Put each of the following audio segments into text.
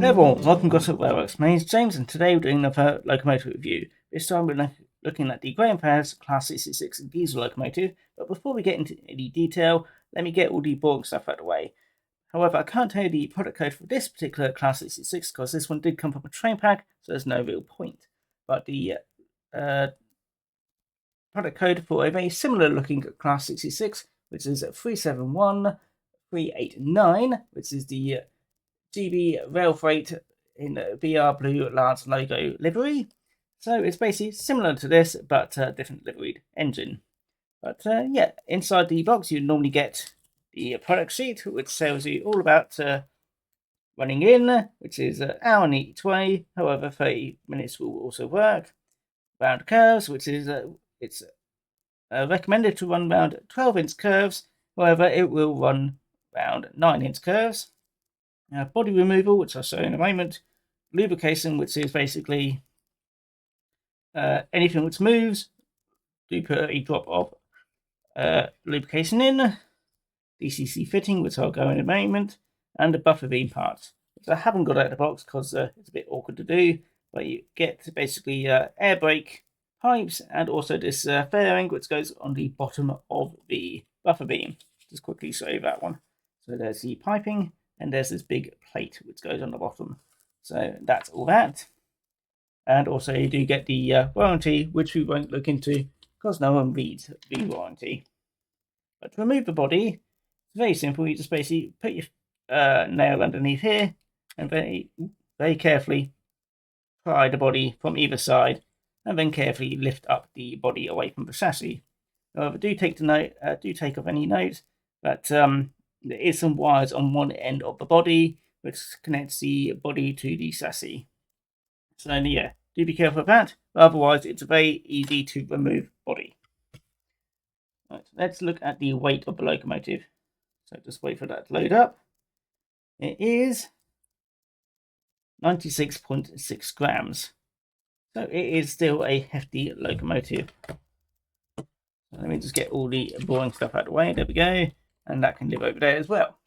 Hey everyone, welcome to Gosport Railworks. My name is James and today we're doing another locomotive review. This time we're looking at the Graham Paris Class 66 diesel locomotive, but before we get into any detail, let me get all the boring stuff out of the way. However, I can't tell you the product code for this particular Class 66 because this one did come from a train pack, so there's no real point. But the product code for a very similar looking Class 66, which is 371389, which is the GB Rail Freight in BR Blue Lance logo livery. So it's basically similar to this, but different liveried engine. But yeah, inside the box you normally get the product sheet, which tells you all about running in, which is an hour each way. However, 30 minutes will also work. Round curves, which is it's recommended to run around 12-inch curves. However, it will run around 9-inch curves. Body removal, which I'll show in a moment. Lubrication, which is basically anything which moves, do put a drop of lubrication in. DCC fitting, which I'll go in a moment. And the buffer beam parts, which I haven't got out of the box because it's a bit awkward to do. But you get basically air brake pipes and also this fairing, which goes on the bottom of the buffer beam. Just quickly show you that one. So there's the piping. And there's this big plate which goes on the bottom. So that's all that. And also you do get the warranty, which we won't look into because no one reads the warranty. But to remove the body, it's very simple. You just basically put your nail underneath here and very carefully pry the body from either side and then carefully lift up the body away from the chassis. However, do take off any note that there is some wires on one end of the body which connects the body to the chassis. So yeah, do be careful of that. But otherwise, it's a very easy to remove body. Right, let's look at the weight of the locomotive. So just wait for that to load up. It is 96.6 grams. So it is still a hefty locomotive. So let me just get all the boring stuff out of the way. There we go. And that can live over there as well.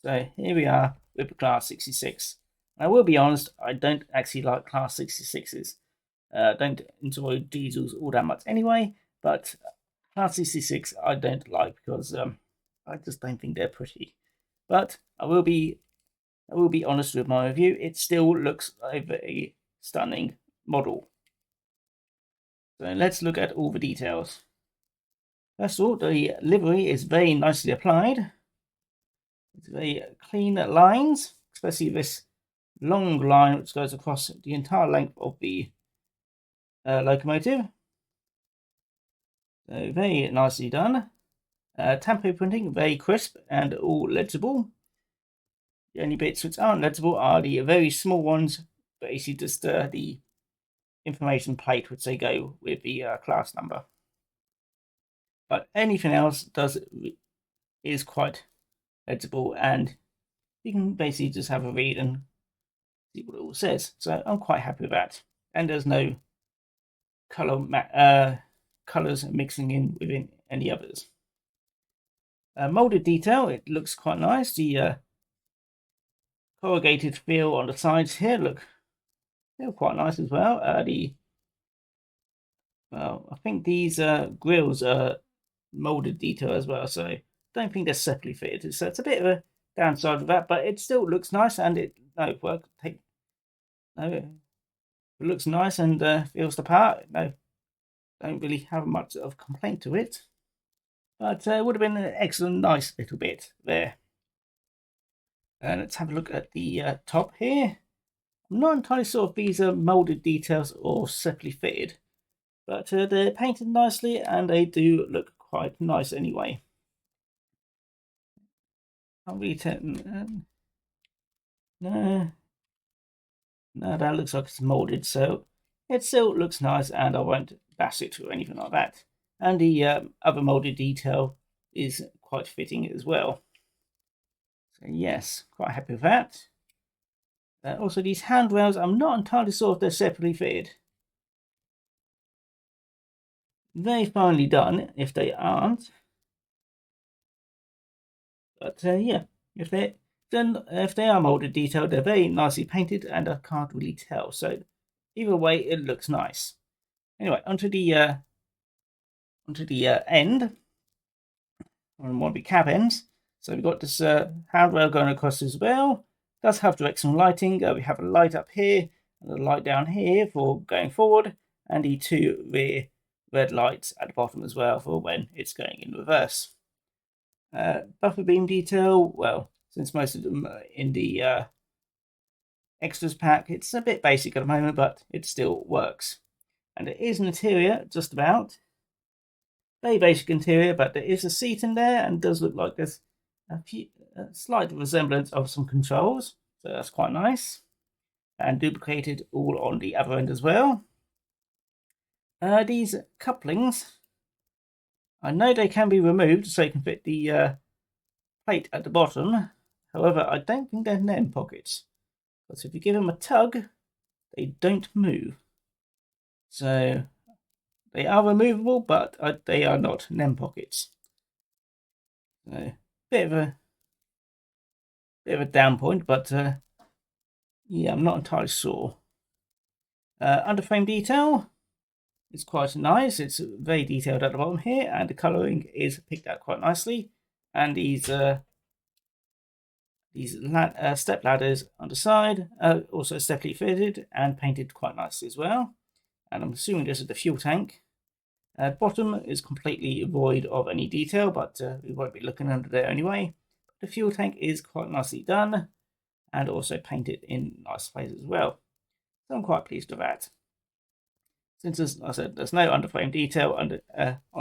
So here we are with the Class 66. I will be honest, I don't actually like Class 66s. Don't enjoy diesels all that much anyway, but Class 66 I don't like because I just don't think they're pretty. But I will be honest with my review. It still looks like a very stunning model. So let's look at all the details. First of all, the livery is very nicely applied. It's very clean lines, especially this long line which goes across the entire length of the locomotive. So very nicely done. Tempo printing, very crisp and all legible. The only bits which aren't legible are the very small ones, basically just the information plate which they go with the class number. But anything else is quite legible, and you can basically just have a read and see what it all says. So I'm quite happy with that. And there's no colors mixing in within any others. Molded detail, it looks quite nice. The corrugated feel on the sides here they're quite nice as well. I think these grills are molded detail as well, so I don't think they're separately fitted. So it's a bit of a downside of that, but it still looks nice and it looks nice and feels the part. No, don't really have much of a complaint to it, but it would have been an excellent, nice little bit there. Let's have a look at the top here. I'm not entirely sure if these are molded details or separately fitted, but they're painted nicely and they do look quite nice anyway. Can't really tell. No, that looks like it's molded, so it still looks nice, and I won't bash it or anything like that. And the other molded detail is quite fitting as well. So yes, quite happy with that. Also, these handrails, I'm not entirely sure if they're separately fitted. Very finely done if they aren't. But yeah, if they're then if they are molded detailed, they're very nicely painted, and I can't really tell. So either way, it looks nice. Anyway, onto the end. On one of the cab ends. So we've got this handrail going across as well. It does have directional lighting. We have a light up here and a light down here for going forward, and the 2 rear red lights at the bottom as well for when it's going in reverse. Buffer beam detail, well, since most of them are in the extras pack, it's a bit basic at the moment, but it still works. And it is an interior, just about. Very basic interior, but there is a seat in there, and it does look like there's a slight resemblance of some controls, so that's quite nice. And duplicated all on the other end as well. These couplings, I know they can be removed so you can fit the plate at the bottom. However, I don't think they're NEM pockets, because if you give them a tug, they don't move. So they are removable, but they are not NEM pockets. So bit of a down point, but yeah, I'm not entirely sure. Underframe detail is quite nice. It's very detailed at the bottom here, and the colouring is picked out quite nicely. And these step ladders on the side are also steadily fitted and painted quite nicely as well. And I'm assuming this is the fuel tank. Bottom is completely void of any detail, but we won't be looking under there anyway. The fuel tank is quite nicely done and also painted in nice places as well. So I'm quite pleased with that. Since, as I said, there's no underframe detail on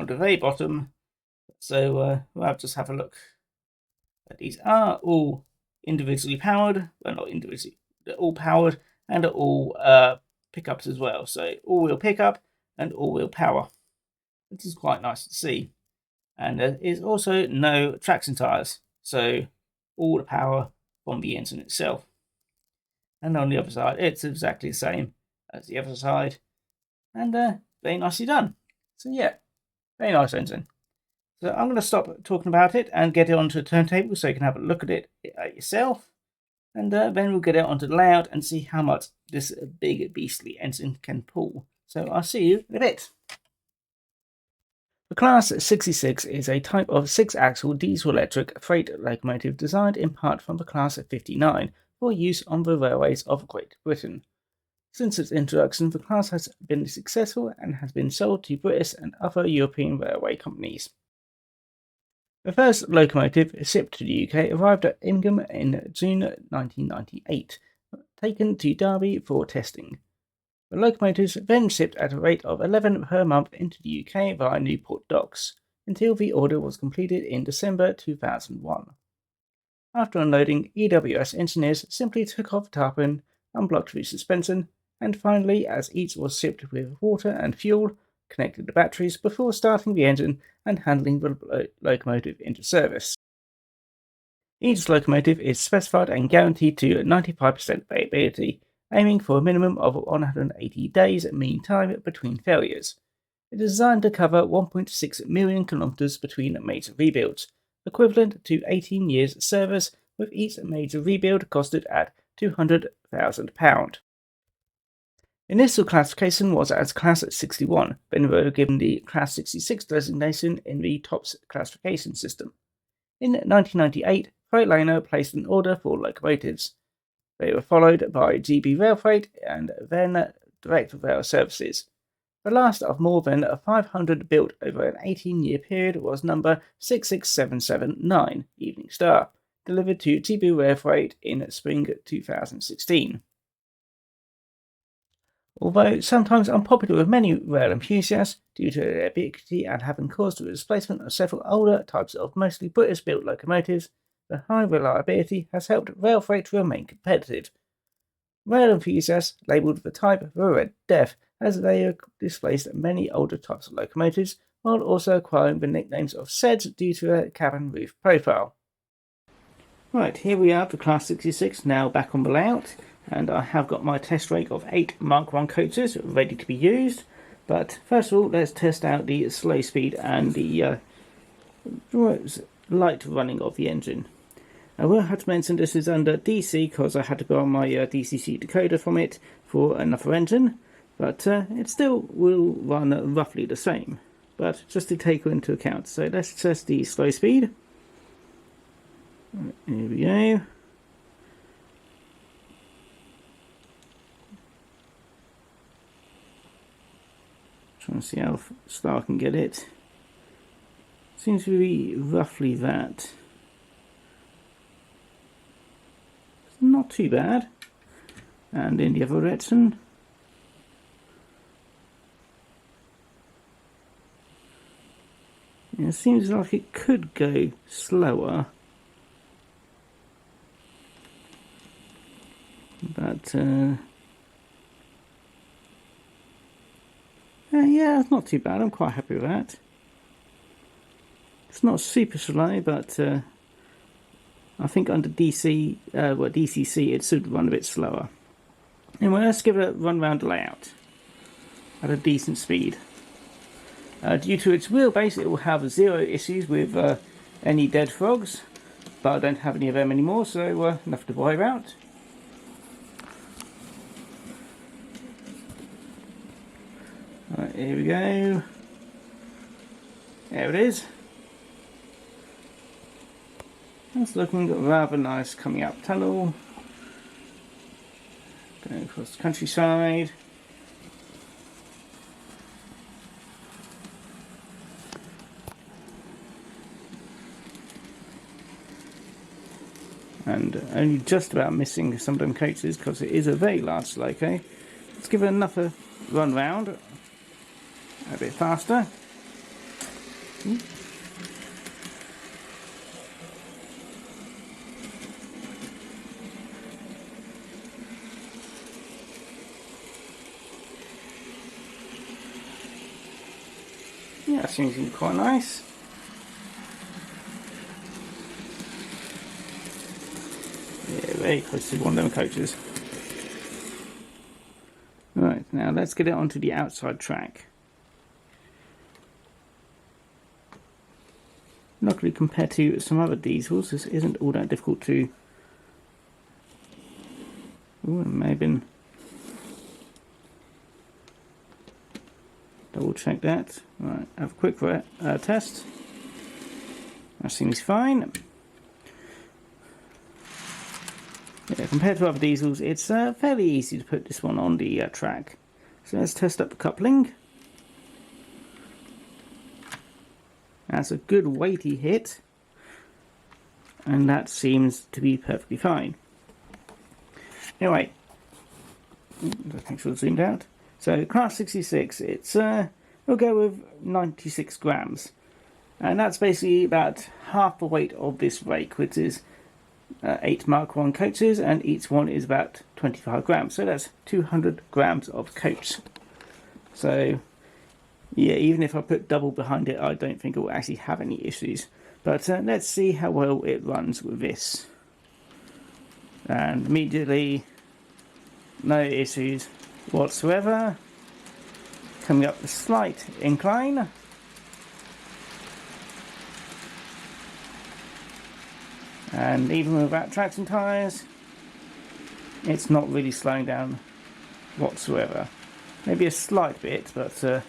the very bottom, so we'll just have a look. But these are all individually powered. Well, not individually, they're all powered, and are all pickups as well. So all-wheel pickup and all-wheel power, which is quite nice to see. And there is also no traction tyres, so all the power from the engine itself. And on the other side, it's exactly the same as the other side, and very nicely done. So yeah, very nice engine. So I'm going to stop talking about it and get it onto the turntable so you can have a look at it yourself. And then we'll get it onto the layout and see how much this big beastly engine can pull. So I'll see you in a bit. The Class 66 is a type of 6-axle diesel-electric freight locomotive designed in part from the Class 59 for use on the railways of Great Britain. Since its introduction, the class has been successful and has been sold to British and other European railway companies. The first locomotive shipped to the UK arrived at Ingham in June 1998, taken to Derby for testing. The locomotives then shipped at a rate of 11 per month into the UK via Newport docks, until the order was completed in December 2001. After unloading, EWS engineers simply took off the tarpaulin, unblocked the suspension, and finally, as each was shipped with water and fuel, connected the batteries before starting the engine and handling the locomotive into service. Each locomotive is specified and guaranteed to 95% availability, aiming for a minimum of 180 days mean time between failures. It is designed to cover 1.6 million kilometres between major rebuilds, equivalent to 18 years service, with each major rebuild costed at £200,000. Initial classification was as Class 61, then they were given the Class 66 designation in the TOPS classification system. In 1998, Freightliner placed an order for locomotives. They were followed by GB Rail Freight and then Direct Rail Services. The last of more than 500 built over an 18-year period was number 66779, Evening Star, delivered to GB Rail Freight in spring 2016. Although sometimes unpopular with many rail enthusiasts due to their ubiquity and having caused the displacement of several older types of mostly British-built locomotives, the high reliability has helped rail freight to remain competitive. Rail enthusiasts labelled the type the Red Death, as they have displaced many older types of locomotives, while also acquiring the nicknames of SEDs due to their cabin roof profile. Right, here we are, the Class 66 now back on the layout. And I have got my test rake of 8 Mark I coaches ready to be used. But first of all, let's test out the slow speed and the light running of the engine. I will have to mention this is under DC because I had to go on my DCC decoder from it for another engine, but it still will run roughly the same, but just to take into account. So let's test the slow speed. Here we go. Trying to see how slow I can get it. Seems to be roughly that. Not too bad. And in the other direction. It seems like it could go slower. But yeah, it's not too bad. I'm quite happy with that. It's not super slow, but I think under DCC it should run a bit slower. Anyway, let's give it a run round the layout at a decent speed. Due to its wheelbase, it will have 0 issues with any dead frogs, but I don't have any of them anymore, so nothing to worry about. Right, here we go. There it is. It's looking rather nice coming up tunnel. Going across the countryside. And only just about missing some of them coaches because it is a very large loco. Let's give it another run round. A bit faster. Yeah, that seems to be quite nice. Yeah, very close to one of them coaches. Right, now let's get it onto the outside track. Luckily, compared to some other diesels, this isn't all that difficult to... Ooh, it may have been... Double check that. Right, have a quick test. That seems fine. Yeah, compared to other diesels, it's fairly easy to put this one on the track. So let's test up the coupling. That's a good weighty hit, and that seems to be perfectly fine. Anyway, let's make sure it's zoomed out. So Class 66, we'll go with 96 grams, and that's basically about half the weight of this rake, which is 8 Mark 1 coaches, and each one is about 25 grams. So that's 200 grams of coach. So yeah, even if I put double behind it, I don't think it will actually have any issues. But let's see how well it runs with this. And immediately, no issues whatsoever. Coming up the slight incline. And even without traction tyres, it's not really slowing down whatsoever. Maybe a slight bit, but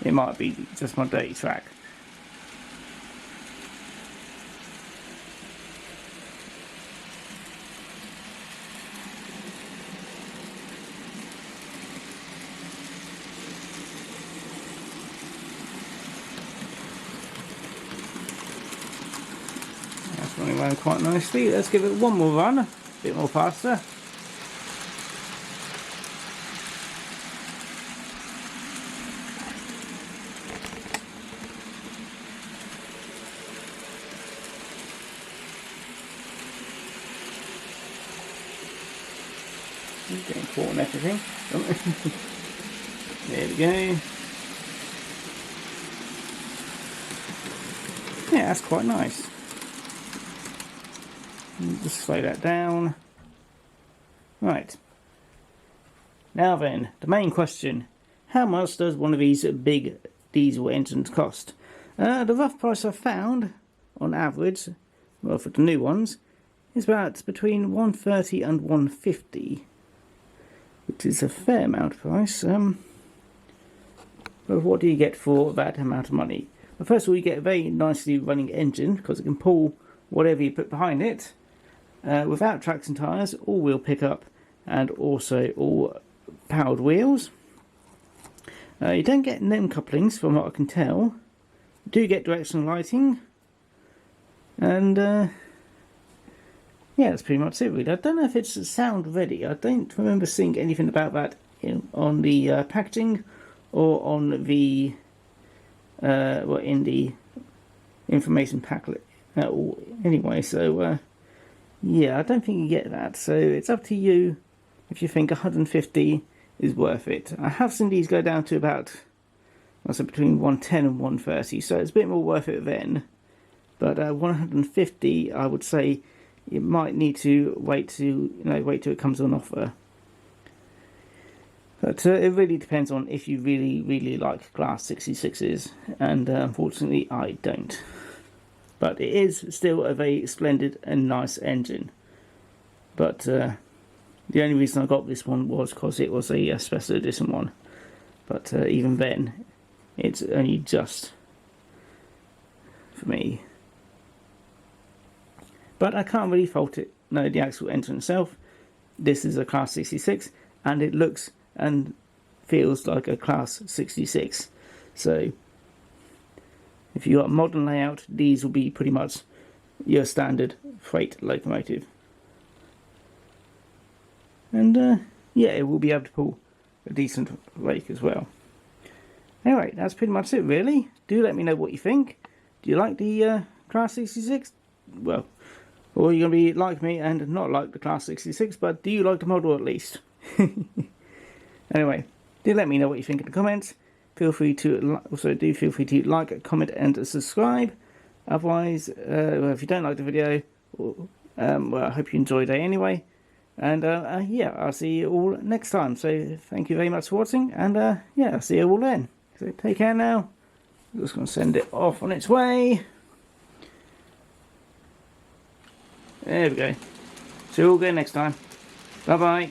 it might be just my dirty track. That's running around quite nicely. Let's give it one more run, a bit more faster. Getting caught and everything. There we go. Yeah, that's quite nice. Just slow that down. Right. Now then, the main question. How much does one of these big diesel engines cost? The rough price I found, on average, well for the new ones, is about between 130 and 150, which is a fair amount of price. But what do you get for that amount of money? Well, first of all, you get a very nicely running engine because it can pull whatever you put behind it without tracks and tyres, all-wheel pickup, and also all powered wheels. You don't get NEM couplings from what I can tell. You do get directional lighting, and yeah, that's pretty much it really. I don't know if it's sound ready. I don't remember seeing anything about that on the packaging or on the in the information packlet anyway. So yeah, I don't think you get that. So it's up to you if you think 150 is worth it. I have seen these go down to about, I said, between 110 and 130, so it's a bit more worth it then. But 150, I would say you might need to wait till it comes on offer. But it really depends on if you really like Class 66s, and unfortunately I don't. But it is still a very splendid and nice engine. But the only reason I got this one was because it was a special edition one. But even then, it's only just for me. But I can't really fault it. No, the actual engine itself. This is a Class 66, and it looks and feels like a Class 66. So if you got a modern layout, these will be pretty much your standard freight locomotive. And yeah, it will be able to pull a decent rake as well. Anyway, that's pretty much it really. Do let me know what you think. Do you like the Class 66? Well, or are you going to be like me and not like the Class 66, but do you like the model at least? Anyway, do let me know what you think in the comments. Feel free to feel free to like, comment, and subscribe. Otherwise, well, if you don't like the video, well, I hope you enjoyed it anyway. And yeah, I'll see you all next time. So thank you very much for watching, and yeah, I'll see you all then. So take care now. I'm just going to send it off on its way. There we go. See you all again next time. Bye bye.